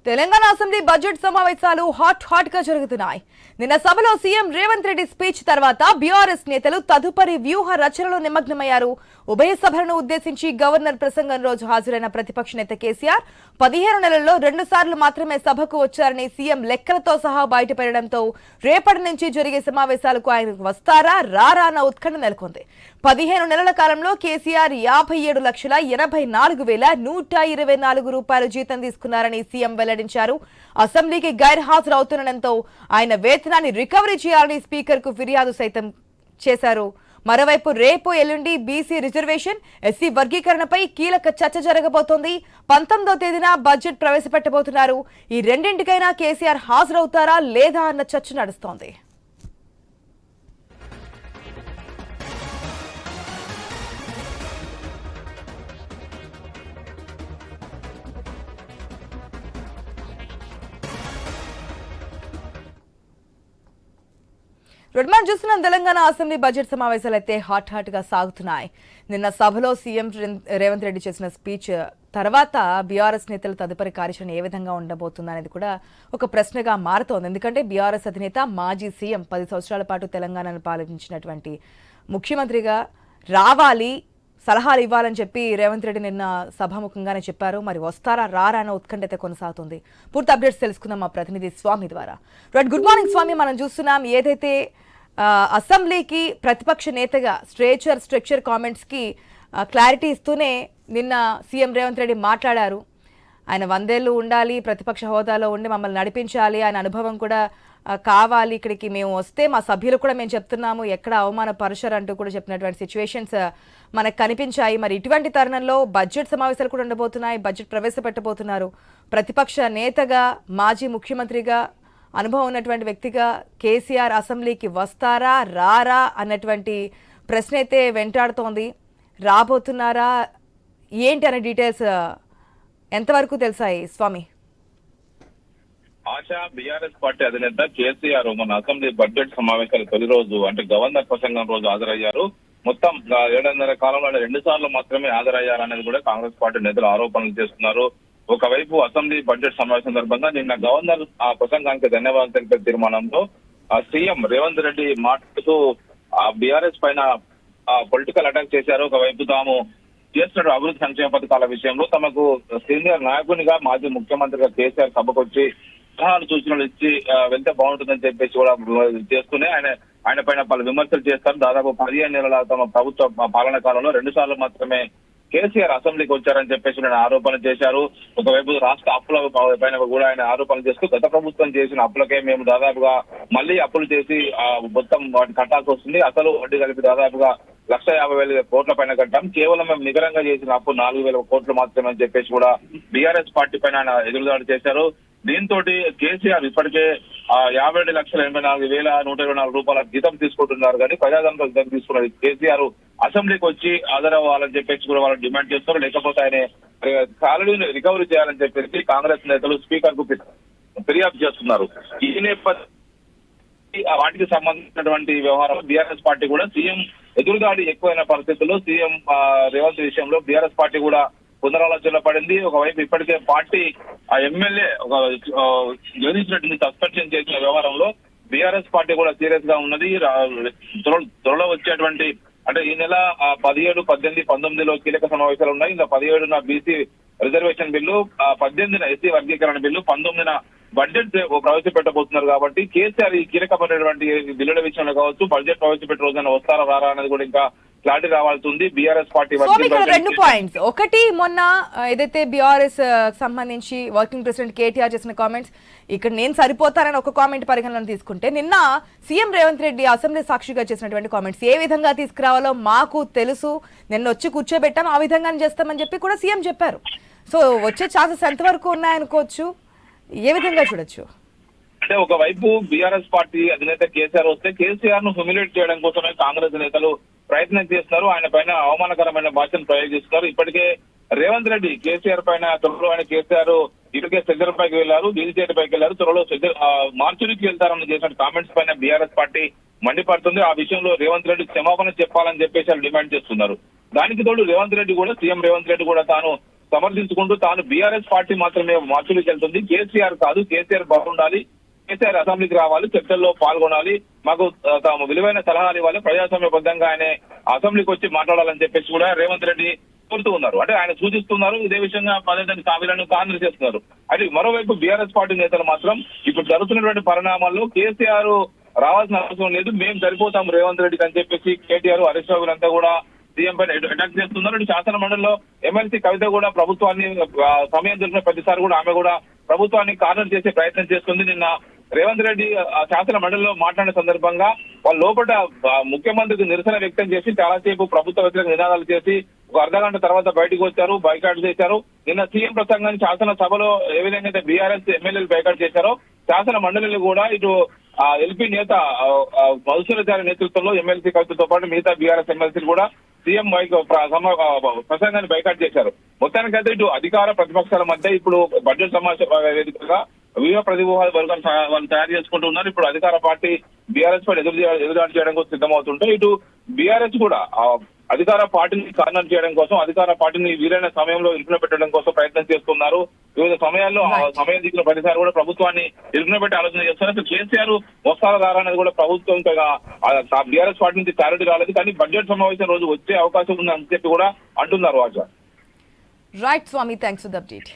Telangana assembly budget సమావేశాలు hot గా జరుగుతున్నాయి. నిన్న సభలో సీఎం రేవంత్ రెడ్డి స్పీచ్ తర్వాత బీఆర్ఎస్ నేతలు తదుపరి వ్యూహ రచనలో నిమగ్నమయ్యారు. ఉభయ సభలను ఉద్దేశించి గవర్నర్ ప్రసంగం రోజు హాజరైన ప్రతిపక్ష నేత కేసీఆర్ 15 నెలల్లో 2 సార్లు మాత్రమే సభకు వచ్చారని సీఎం లెక్కలతో సహా బయటపెట్టడంతో రేపటి నుంచి జరిగే సమావేశాలకు ఆయన వస్తారా రారా అన్న ఉత్కంఠ నెలకొంది. 15 నెలల కాలంలో కేసీఆర్ 57,84,124 రూపాయలు జీతం తీసుకున్నారని సీఎం వెల్లడించారు. అసెంబ్లీకి గైర్హాజరవుతుండటంతో ఆయన వేతనాన్ని రికవరీ చేయాలని స్పీకర్ కు ఫిర్యాదు సైతం చేశారు. మరోవైపు రేపు ఎల్లుండి బీసీ రిజర్వేషన్, ఎస్సీ వర్గీకరణపై కీలక చర్చ జరగబోతోంది. 19వ తేదీన బడ్జెట్ ప్రవేశపెట్టబోతున్నారు. ఈ రెండింటికైనా కేసీఆర్ హాజరవుతారా లేదా అన్న చర్చ నడుస్తోంది. మనం చూస్తున్నాం తెలంగాణ అసెంబ్లీ బడ్జెట్ సమావేశాలు అయితే హాట్ గా సాగుతున్నాయి. నిన్న సభలో సీఎం రేవంత్ రెడ్డి చేసిన స్పీచ్ తర్వాత బీఆర్ఎస్ నేతలు తదుపరి కార్యాచరణ ఏ విధంగా ఉండబోతుంది అనేది కూడా ఒక ప్రశ్నగా మారుతోంది. ఎందుకంటే బీఆర్ఎస్ అధినేత మాజీ సీఎం 10 సంవత్సరాల పాటు తెలంగాణను పాలించినటువంటి ముఖ్యమంత్రిగా రావాలి, సలహాలు ఇవ్వాలని చెప్పి రేవంత్ రెడ్డి నిన్న సభాముఖంగానే చెప్పారు. మరి వస్తారా రారా అన్న ఉత్కంఠ అయితే కొనసాగుతుంది. పూర్తి అప్డేట్స్ తెలుసుకుందాం మా ప్రతినిధి స్వామి ద్వారా. గుడ్ మార్నింగ్ స్వామి. మనం చూస్తున్నాం ఏదైతే అసెంబ్లీకి ప్రతిపక్ష నేతగా స్ట్రక్చర్ కామెంట్స్ కి క్లారిటీ ఇస్తూనే నిన్న సీఎం రేవంత్ రెడ్డి మాట్లాడారు. ఆయన 100 ఏళ్లు ఉండాలి, ప్రతిపక్ష హోదాలో ఉండి మమ్మల్ని నడిపించాలి, ఆయన అనుభవం కూడా కావాలి, ఇక్కడికి మేము వస్తే మా సభ్యులు కూడా మేము చెప్తున్నాము ఎక్కడ అవమానపరచరు అంటూ కూడా చెప్పినటువంటి సిచ్యువేషన్స్ మనకు కనిపించాయి. మరి ఇటువంటి తరుణంలో బడ్జెట్ సమావేశాలు కూడా ఉండబోతున్నాయి, బడ్జెట్ ప్రవేశపెట్టబోతున్నారు. ప్రతిపక్ష నేతగా, మాజీ ముఖ్యమంత్రిగా, అనుభవం ఉన్నటువంటి వ్యక్తిగా కేసీఆర్ అసెంబ్లీకి వస్తారా రారా అన్నటువంటి ప్రశ్న అయితే వెంటాడుతోంది. రాబోతున్నారా ఏంటి అనే డీటెయిల్స్ ఎంతవరకు తెలిసాయి స్వామి? ఆశా బీఆర్ఎస్ పార్టీ అధినేత కేసీఆర్ మన అసెంబ్లీ బడ్జెట్ సమావేశాల తొలి రోజు అంటే గవర్నర్ ప్రసంగం రోజు హాజరయ్యారు. మొత్తం 7.5 కాలంలో 2 సార్లు మాత్రమే హాజరయ్యారనేది కూడా కాంగ్రెస్ పార్టీ నేతలు ఆరోపణలు చేస్తున్నారు. ఒకవైపు అసెంబ్లీ బడ్జెట్ సమావేశం సందర్భంగా నిన్న గవర్నర్ ఆ ప్రసంగానికి ధన్యవాదాలు తెలిపే తీర్మానంలో సీఎం రేవంత్ రెడ్డి మాట్లాడుతూ బీఆర్ఎస్ పైన పొలిటికల్ అటాక్ చేశారు. ఒకవైపు తాము చేస్తున్న అభివృద్ధి సంక్షేమ పథకాల విషయంలో తమకు సీనియర్ నాయకునిగా మాజీ ముఖ్యమంత్రిగా కేసీఆర్ సభకొచ్చి సలహాలు సూచనలు ఇచ్చి వెళ్తే బాగుంటుందని చెప్పేసి కూడా చేస్తూనే ఆయన పైన పలు విమర్శలు చేస్తారు. దాదాపు 15 నెలల తమ ప్రభుత్వ పాలన కాలంలో 2 సార్లు మాత్రమే కేసీఆర్ అసెంబ్లీకి వచ్చారని చెప్పేసి ఆయన ఆరోపణ చేశారు. ఒకవైపు రాష్ట్ర అప్పుల పైన కూడా ఆయన ఆరోపణలు చేస్తూ గత ప్రభుత్వం చేసిన అప్పులకే మేము దాదాపుగా మళ్ళీ అప్పులు చేసి మొత్తం వాటి కట్టాల్సి వస్తుంది, అసలు వడ్డీ కలిపి దాదాపుగా 1,50,000 కోట్ల పైన కట్టాం, కేవలం మేము నిగరంగా చేసిన అప్పు 4,000 కోట్లు మాత్రమే అని చెప్పేసి కూడా బీఆర్ఎస్ పార్టీ పైన ఆయన ఎదురుదాడి చేశారు. దీంతో కేసీఆర్ ఇప్పటికే 57,84,124 రూపాయల జీతం తీసుకుంటున్నారు. కానీ ప్రజాదంలో జీతం తీసుకున్నారు. కేసీఆర్ అసెంబ్లీకి వచ్చి హాజరవ్వాలని చెప్పేసి కూడా వాళ్ళు డిమాండ్ చేస్తారు. లేకపోతే ఆయన సాలరీని రికవరీ చేయాలని చెప్పేసి కాంగ్రెస్ నేతలు స్పీకర్ కు ఫిర్యాదు చేస్తున్నారు. ఈ నేపథ్యం వాటికి సంబంధించినటువంటి వ్యవహారం బీఆర్ఎస్ పార్టీ కూడా సీఎం ఎదురుదాడి ఎక్కువైన పరిస్థితుల్లో సీఎం రేవంత్ విషయంలో బీఆర్ఎస్ పార్టీ కూడా పునరాలోచనలో పడింది. ఒకవైపు ఇప్పటికే పార్టీ ఎమ్మెల్యే జగదీష్ రెడ్డిని సస్పెన్షన్ చేసిన వ్యవహారంలో బీఆర్ఎస్ పార్టీ కూడా సీరియస్ గా ఉన్నది. త్వరలో వచ్చేటువంటి అంటే ఈ నెల 17, 18, 19లో కీలక సమావేశాలు ఉన్నాయి. ఇంకా 17న బీసీ రిజర్వేషన్ బిల్లు, 18న ఎస్సీ వర్గీకరణ బిల్లు, 19న బడ్జెట్ ప్రవేశపెట్టబోతున్నారు. కాబట్టి కేసీఆర్ ఈ కీలకమైనటువంటి బిల్లుల విషయంలో కావచ్చు, బడ్జెట్ ప్రవేశపెట్టే రోజున వస్తారా రారా అనేది కూడా ఇంకా క్లారిటీ రావాల్సి ఉంది. BRS party 2 points. ఒకటి, మొన్న ఏదైతే బీఆర్ఎస్ సంబంధించి వర్కింగ్ ప్రెసిడెంట్ కేటీఆర్ చేసిన కామెంట్స్, ఇక్కడ నేను సరిపోతానని ఒక కామెంట్ పరిగణన తీసుకుంటే, నిన్న సీఎం రేవంత్ రెడ్డి అసెంబ్లీ సాక్షిగా చేసినటువంటి కామెంట్స్ ఏ విధంగా తీసుకురావాలో మాకు తెలుసు, నిన్న వచ్చి కూర్చోబెట్టాం, ఆ విధంగానే చేస్తామని చెప్పి కూడా సీఎం చెప్పారు. సో వచ్చే ఛాన్సెస్ ఎంతవరకు ఉన్నాయనుకోవచ్చు, ఏ విధంగా చూడొచ్చు? అంటే ఒకవైపు బీఆర్ఎస్ పార్టీ అధినేత కేసీఆర్ వస్తే కేసీఆర్ ను హ్యూమిలేట్ చేయడం కోసమే కాంగ్రెస్ నేతలు ప్రయత్నం చేస్తున్నారు. ఆయన పైన అవమానకరమైన భాషను ప్రయోగిస్తున్నారు. ఇప్పటికే రేవంత్ రెడ్డి కేసీఆర్ పైన త్వరలో ఆయన కేసీఆర్ ఇప్పటికే సెంటర్ పైకి వెళ్లారు, బీజేపీ పైకి వెళ్లారు, త్వరలో మార్చురికి వెళ్తారని చేసిన కామెంట్స్ పైన బీఆర్ఎస్ పార్టీ మండిపడుతుంది. ఆ విషయంలో రేవంత్ రెడ్డి క్షమాపణ చెప్పాలని చెప్పేసి వాళ్ళు డిమాండ్ చేస్తున్నారు. దానికి తోడు రేవంత్ రెడ్డి కూడా సీఎం రేవంత్ రెడ్డి కూడా తాను సమర్థించుకుంటూ తాను బీఆర్ఎస్ పార్టీ మాత్రమే మార్చులకు వెళ్తుంది, కేసీఆర్ కాదు, కేసీఆర్ బాగుండాలి, కేసీఆర్ అసెంబ్లీకి రావాలి, చర్చల్లో పాల్గొనాలి, మాకు తాము విలువైన సలహాలు ఇవ్వాలి, ప్రజాస్వామ్యబద్ధంగా ఆయన అసెంబ్లీకి వచ్చి మాట్లాడాలని చెప్పేసి కూడా రేవంత్ రెడ్డి కోరుతూ ఉన్నారు. అంటే ఆయన సూచిస్తున్నారు, ఇదే విషయంగా పదేదాన్ని కావ్యాలను కాంగ్రెస్ చేస్తున్నారు. అయితే మరోవైపు బీఆర్ఎస్ పార్టీ నేతలు మాత్రం ఇప్పుడు జరుగుతున్నటువంటి పరిణామాల్లో కేసీఆర్ రావాల్సిన అవసరం లేదు, మేము సరిపోతాం రేవంత్ రెడ్డికి అని చెప్పేసి కేటీఆర్, హరీష్ రావు అంతా కూడా సీఎం పైన అటాక్ చేస్తున్నారు. ఇటు శాసన మండలిలో ఎమ్మెల్సీ కవిత కూడా ప్రభుత్వాన్ని సమయం దొరికిన ప్రతిసారి కూడా ఆమె కూడా ప్రభుత్వాన్ని కార్నర్ చేసే ప్రయత్నం చేస్తుంది. నిన్న రేవంత్ రెడ్డి శాసన మండలిలో మాట్లాడిన సందర్భంగా వాళ్ళ లోపల ముఖ్యమంత్రికి నిరసన వ్యక్తం చేసి చాలాసేపు ప్రభుత్వ వ్యతిరేక నినాదాలు చేసి ఒక అర్ధగంట తర్వాత బయటకు వచ్చారు, బైకాట్ చేశారు. నిన్న సీఎం ప్రసంగాన్ని శాసన సభలో ఏ విధంగా అయితే బీఆర్ఎస్ ఎమ్మెల్యేలు బైకాట్ చేశారో శాసన మండలిలో కూడా ఇటు ఎల్పీ నేత మధుసూదనాచారి నేతృత్వంలో ఎమ్మెల్సీ కవితతో పాటు మిగతా బీఆర్ఎస్ ఎమ్మెల్సీలు కూడా సీఎం ప్రసంగాన్ని బైకాట్ చేశారు. మొత్తానికైతే ఇటు అధికార ప్రతిపక్షాల మధ్య ఇప్పుడు బడ్జెట్ సమావేశ వేదికగా వ్యూహ ప్రతివ్యూహాల వర్గాన్ని వాళ్ళు తయారు చేసుకుంటూ ఉన్నారు. ఇప్పుడు అధికార పార్టీ బీఆర్ఎస్ పై ఎదురుదాడి చేయడం కోసం సిద్ధమవుతుంటే ఇటు బీఆర్ఎస్ కూడా అధికార పార్టీని కార్నర్ చేయడం కోసం, అధికార పార్టీని వీలైన సమయంలో ఇరుకున పెట్టడం కోసం ప్రయత్నం చేస్తున్నారు. వివిధ సమయాల్లో సమయం దిగిన ప్రతిసారి కూడా ప్రభుత్వాన్ని ఇరుకున పెట్టి ఆలోచన చేస్తున్నారు. అసలు కేసీఆర్ వస్తారా రారా అనేది కూడా ప్రభుత్వం బీఆర్ఎస్ పార్టీ నుంచి క్లారిటీ రాలేదు. కానీ బడ్జెట్ సమావేశం రోజు వచ్చే అవకాశం ఉందని చెప్పి కూడా అంటున్నారు. Right Swami, thanks for the update.